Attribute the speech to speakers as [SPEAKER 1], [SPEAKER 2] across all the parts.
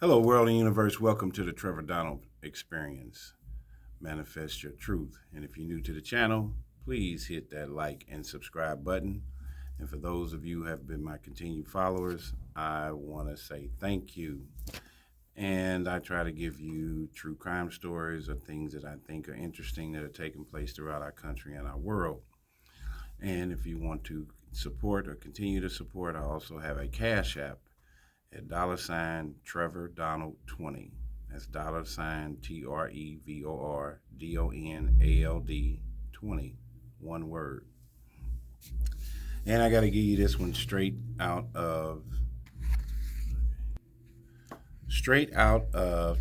[SPEAKER 1] Hello, world and universe. Welcome to the Trevor Donald Experience. Manifest your truth. And if you're new to the channel, please hit that like and subscribe button. And for those of you who have been my continued followers, I want to say thank you. And I try to give you true crime stories or things that I think are interesting that are taking place throughout our country and our world. And if you want to support or continue to support, I also have a Cash App at $Trevor Donald 20. That's $TREVOR DONALD 20. One word. And I got to give you this one straight out of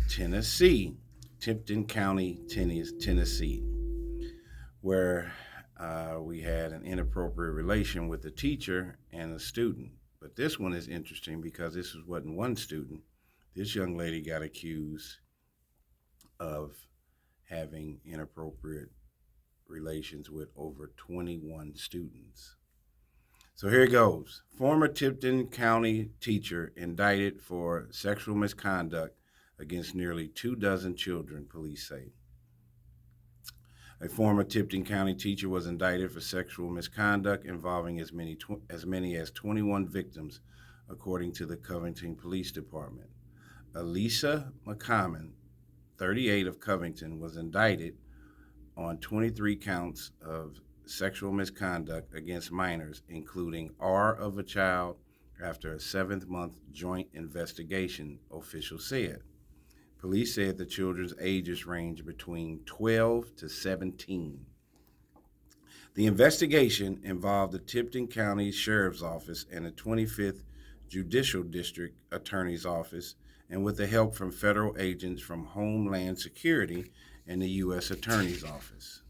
[SPEAKER 1] Tennessee, TIPTON County, Tennessee, where we had an inappropriate relation with a teacher and a student. But this one is interesting because this wasn't one student. This young lady got accused of having inappropriate relations with over 21 students. So here it goes. Former TIPTON County teacher indicted for sexual misconduct against nearly 24 children, police say. A former Tipton County teacher was indicted for sexual misconduct involving as many as 21 victims, according to the Covington Police Department. ALISSA McCOMMON, 38 of Covington, was indicted on 23 counts of sexual misconduct against minors, including R of a child, after a 7-month joint investigation, officials said. Police said the children's ages range between 12 to 17. The investigation involved the Tipton County Sheriff's Office and the 25th Judicial District Attorney's Office, and with the help from federal agents from Homeland Security and the U.S. Attorney's Office.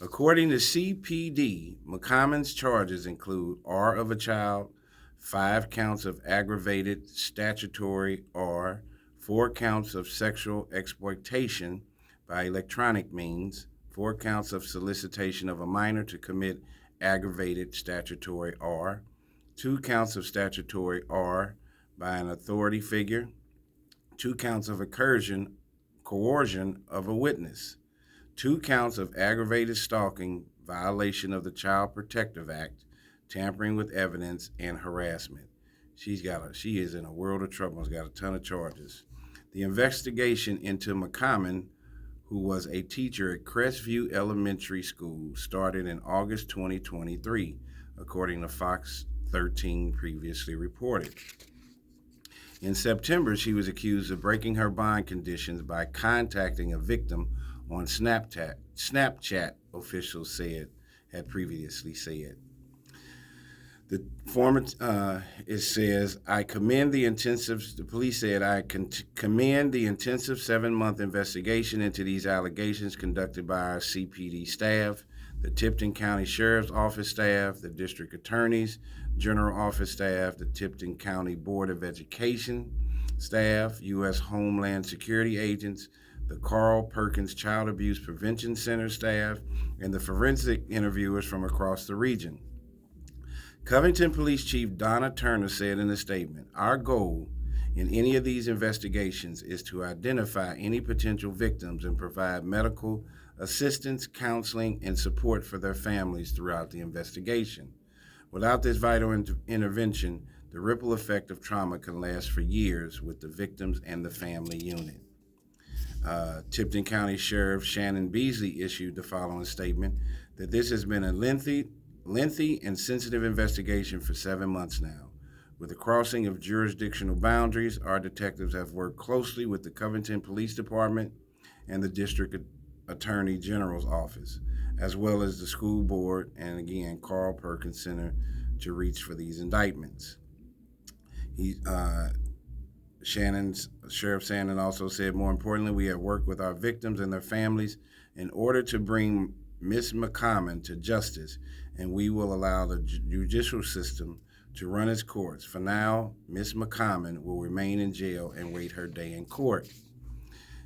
[SPEAKER 1] According to CPD, McCommon's charges include R of a child, 5 counts of aggravated statutory R, 4 counts of sexual exploitation by electronic means, 4 counts of solicitation of a minor to commit aggravated statutory R, 2 counts of statutory R by an authority figure, 2 counts of coercion of a witness, 2 counts of aggravated stalking, violation of the Child Protective Act, tampering with evidence, and harassment. She is in a world of trouble. She's got a ton of charges. The investigation into McCommon, who was a teacher at Crestview Elementary School, started in August 2023, according to Fox 13 previously reported. In September, she was accused of breaking her bond conditions by contacting a victim on Snapchat, officials had previously said. The police said, I commend the intensive 7-month investigation into these allegations conducted by our CPD staff, the Tipton County Sheriff's Office staff, the District Attorney's General Office staff, the Tipton County Board of Education staff, U.S. Homeland Security agents, the Carl Perkins Child Abuse Prevention Center staff, and the forensic interviewers from across the region. Covington Police Chief Donna Turner said in a statement, "Our goal in any of these investigations is to identify any potential victims and provide medical assistance, counseling, and support for their families throughout the investigation. Without this vital intervention, the ripple effect of trauma can last for years with the victims and the family unit." Tipton County Sheriff Shannon Beasley issued the following statement, that this has been a lengthy and sensitive investigation for 7 months now. With the crossing of jurisdictional boundaries, our detectives have worked closely with the Covington Police Department and the District Attorney General's Office, as well as the school board and, again, Carl Perkins Center to reach for these indictments. Sheriff Shannon also said, more importantly, we have worked with our victims and their families in order to bring Ms. McCommon to justice, and we will allow the judicial system to run its course. For now, Ms. McCommon will remain in jail and wait her day in court.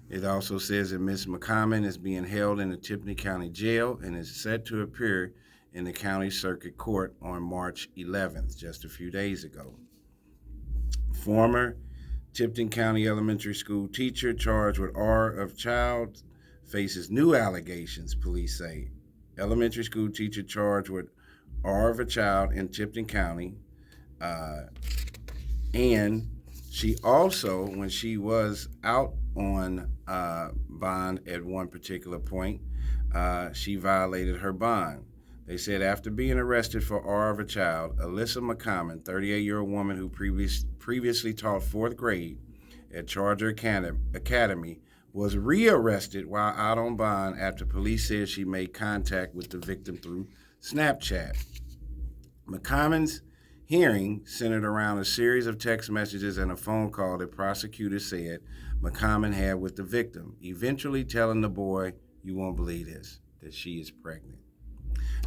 [SPEAKER 1] It also says that Ms. McCommon is being held in the Tipton County Jail and is set to appear in the County Circuit Court on March 11th, just a few days ago. Former Tipton County Elementary School teacher charged with R of child faces new allegations, police say. Elementary school teacher charged with R of a child in Tipton County. And she also, when she was out on bond at one particular point, she violated her bond. They said after being arrested for R of a child, ALISSA McCOMMON, 38-year-old woman who previously taught fourth grade at Charger Academy, was rearrested while out on bond after police said she made contact with the victim through Snapchat. McCommon's hearing centered around a series of text messages and a phone call that prosecutors said McCommon had with the victim, eventually telling the boy, "You won't believe this, that she is pregnant.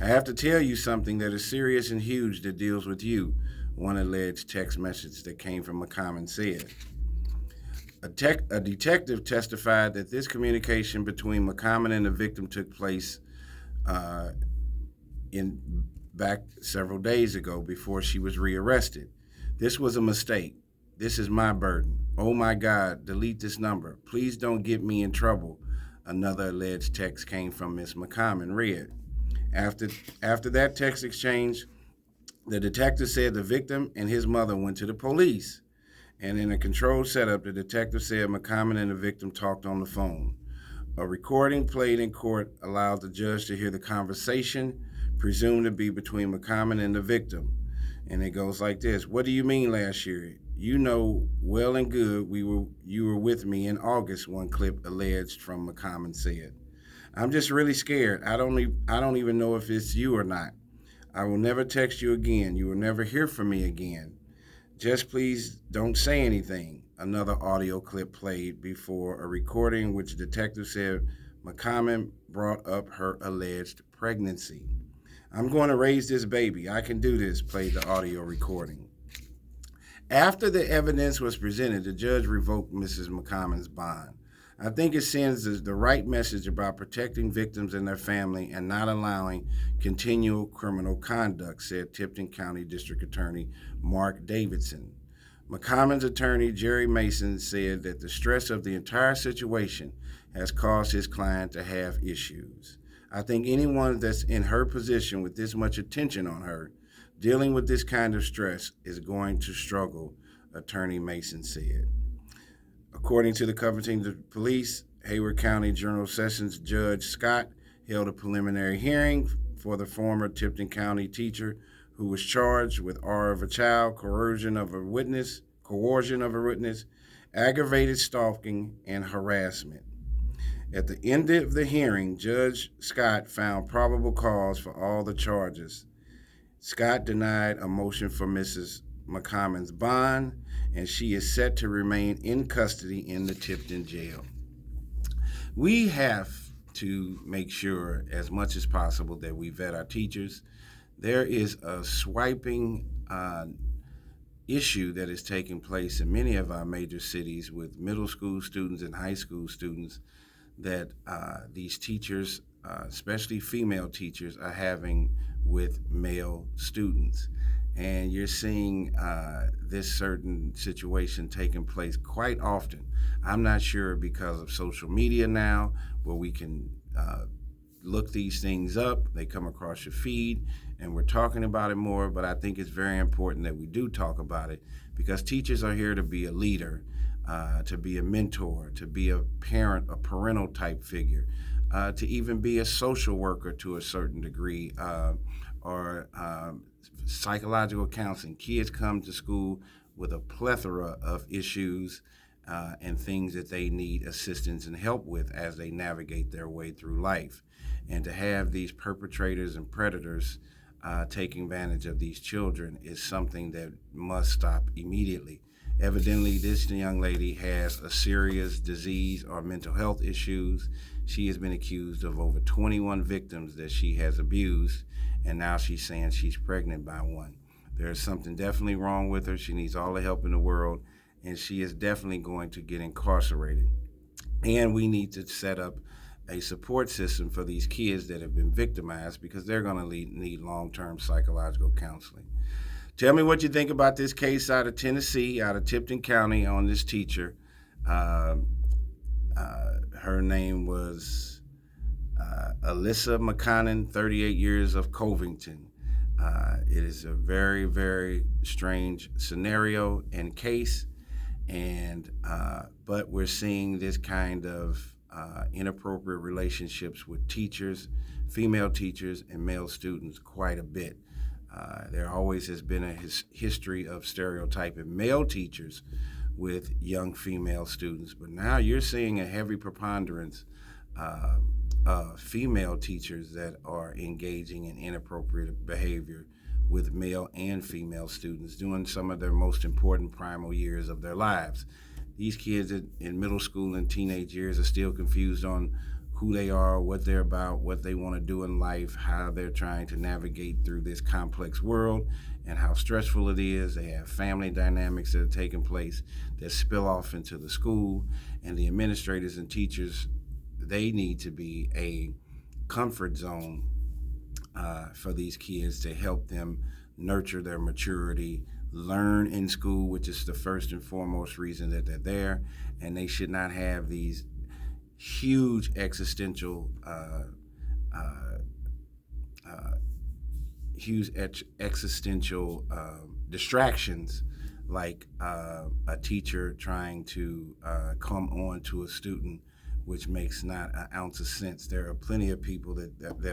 [SPEAKER 1] I have to tell you something that is serious and huge that deals with you," one alleged text message that came from McCommon said. A detective testified that this communication between McCommon and the victim took place back several days ago before she was rearrested. "This was a mistake. This is my burden. Oh my God, delete this number. Please don't get me in trouble," another alleged text came from Ms. McCommon read. After that text exchange, the detective said the victim and his mother went to the police. And in a controlled setup, the detective said McCommon and the victim talked on the phone. A recording played in court allowed the judge to hear the conversation, presumed to be between McCommon and the victim. And it goes like this: "What do you mean last year? You know well and good you were with me in August," one clip alleged from McCommon said. "I'm just really scared. I don't even know if it's you or not. I will never text you again. You will never hear from me again. Just please don't say anything," another audio clip played before a recording which detectives said McCommon brought up her alleged pregnancy. "I'm going to raise this baby. I can do this," played the audio recording. After the evidence was presented, the judge revoked Mrs. McCommon's bond. "I think it sends the right message about protecting victims and their family and not allowing continual criminal conduct," said Tipton County District Attorney Mark Davidson. McCommon's attorney, Jerry Mason, said that the stress of the entire situation has caused his client to have issues. "I think anyone that's in her position with this much attention on her, dealing with this kind of stress, is going to struggle," Attorney Mason said. According to the Covington Police, Hayward County General Sessions Judge Scott held a preliminary hearing for the former Tipton County teacher who was charged with R of a child, coercion of a witness, aggravated stalking, and harassment. At the end of the hearing, Judge Scott found probable cause for all the charges. Scott denied a motion for Mrs. McCommon's bond, and she is set to remain in custody in the Tipton jail. We have to make sure as much as possible that we vet our teachers. There is a swiping issue that is taking place in many of our major cities with middle school students and high school students that these teachers, especially female teachers, are having with male students. And you're seeing this certain situation taking place quite often. I'm not sure because of social media now, where we can look these things up, they come across your feed, and we're talking about it more, but I think it's very important that we do talk about it because teachers are here to be a leader, to be a mentor, to be a parent, a parental type figure, to even be a social worker to a certain degree, or psychological counseling. Kids come to school with a plethora of issues and things that they need assistance and help with as they navigate their way through life. And to have these perpetrators and predators taking advantage of these children is something that must stop immediately. Evidently, this young lady has a serious disease or mental health issues. She has been accused of over 21 victims that she has abused, and now she's saying she's pregnant by one. There's something definitely wrong with her. She needs all the help in the world, and she is definitely going to get incarcerated. And we need to set up a support system for these kids that have been victimized because they're going to need long-term psychological counseling. Tell me what you think about this case out of Tennessee, out of Tipton County, on this teacher. Uh, Her name was ALISSA McCOMMON, 38 years, of Covington. It is a very, very strange scenario and case, and but we're seeing this kind of inappropriate relationships with teachers, female teachers, and male students quite a bit. There always has been a history of stereotyping male teachers with young female students, but now you're seeing a heavy preponderance of female teachers that are engaging in inappropriate behavior with male and female students during some of their most important primal years of their lives. These kids in middle school and teenage years are still confused on who they are, what they're about, what they want to do in life, how they're trying to navigate through this complex world, and how stressful it is. They have family dynamics that are taking place that spill off into the school, and the administrators and teachers, they need to be a comfort zone for these kids to help them nurture their maturity, learn in school, which is the first and foremost reason that they're there, and they should not have these huge existential distractions, like a teacher trying to come on to a student, which makes not an ounce of sense. There are plenty of people that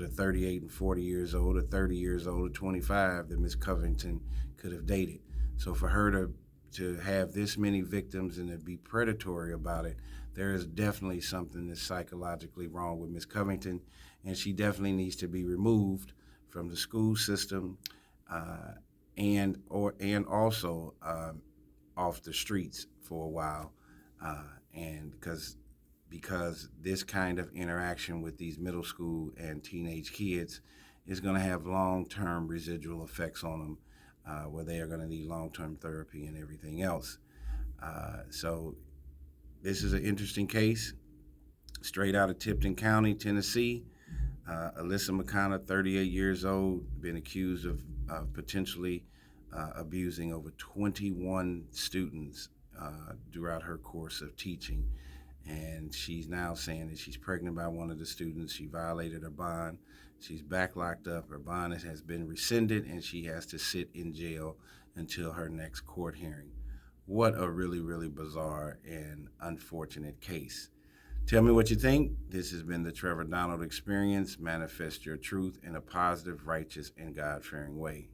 [SPEAKER 1] are 38 and 40 years old, or 30 years old, or 25 that Miss Covington could have dated. So for her to have this many victims and to be predatory about it, there is definitely something that's psychologically wrong with Miss Covington, and she definitely needs to be removed from the school system and also off the streets for a while, and because this kind of interaction with these middle school and teenage kids is going to have long-term residual effects on them, where they are going to need long-term therapy and everything else. So this is an interesting case, straight out of Tipton County, Tennessee. ALISSA McCOMMON, 38 years old, been accused of potentially abusing over 21 students throughout her course of teaching. And she's now saying that she's pregnant by one of the students. She violated her bond. She's back locked up. Her bond has been rescinded, and she has to sit in jail until her next court hearing. What a really, really bizarre and unfortunate case. Tell me what you think. This has been the Trevor Donald Experience. Manifest your truth in a positive, righteous, and God-fearing way.